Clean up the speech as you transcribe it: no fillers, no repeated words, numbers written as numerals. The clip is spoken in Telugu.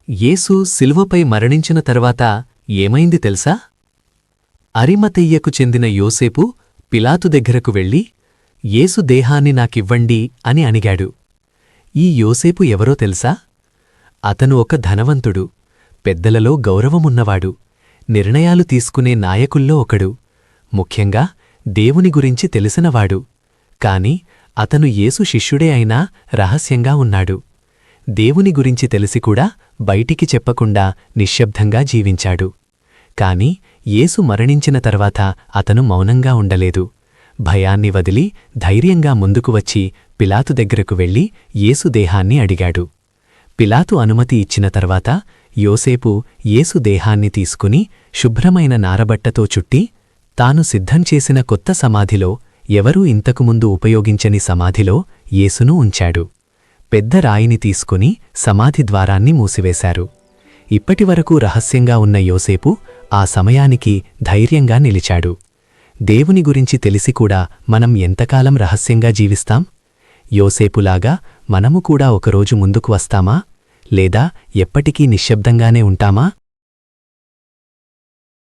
యేసు శిలువపై మరణించిన తర్వాత ఏమైంది తెలుసా? అరిమతెయ్యకు చెందిన యోసేపు పిలాతు దగ్గరకు వెళ్ళి, యేసు దేహాన్ని నాకివ్వండి అని అడిగాడు. ఈ యోసేపు ఎవరో తెలుసా? అతను ఒక ధనవంతుడు, పెద్దలలో గౌరవమున్నవాడు, నిర్ణయాలు తీసుకునే నాయకుల్లో ఒకడు, ముఖ్యంగా దేవుని గురించి తెలిసినవాడు. కాని అతను యేసు శిష్యుడే అయినా రహస్యంగా ఉన్నాడు. దేవుని గురించి తెలిసికూడా బయటికి చెప్పకుండా నిశ్శబ్దంగా జీవించాడు. కాని యేసు మరణించిన తర్వాత అతను మౌనంగా ఉండలేదు. భయాన్ని వదిలి ధైర్యంగా ముందుకు వచ్చి పిలాతు దగ్గరకు వెళ్ళి యేసు దేహాన్ని అడిగాడు. పిలాతు అనుమతి ఇచ్చిన తర్వాత యోసేపు యేసు దేహాన్ని తీసుకుని శుభ్రమైన నారబట్టతో చుట్టి తాను సిద్ధం చేసిన కొత్త సమాధిలో, ఎవరూ ఇంతకుముందు ఉపయోగించని సమాధిలో యేసును ఉంచాడు. పెద్ద రాయిని తీసుకుని సమాధి ద్వారాన్ని మూసివేశారు. ఇప్పటివరకు రహస్యంగా ఉన్న యోసేపు ఆ సమయానికి ధైర్యంగా నిలిచాడు. దేవుని గురించి తెలిసికూడా మనం ఎంతకాలం రహస్యంగా జీవిస్తాం? యోసేపులాగా మనము కూడా ఒకరోజు ముందుకు వస్తామా? లేదా ఎప్పటికీ నిశ్శబ్దంగానే ఉంటామా?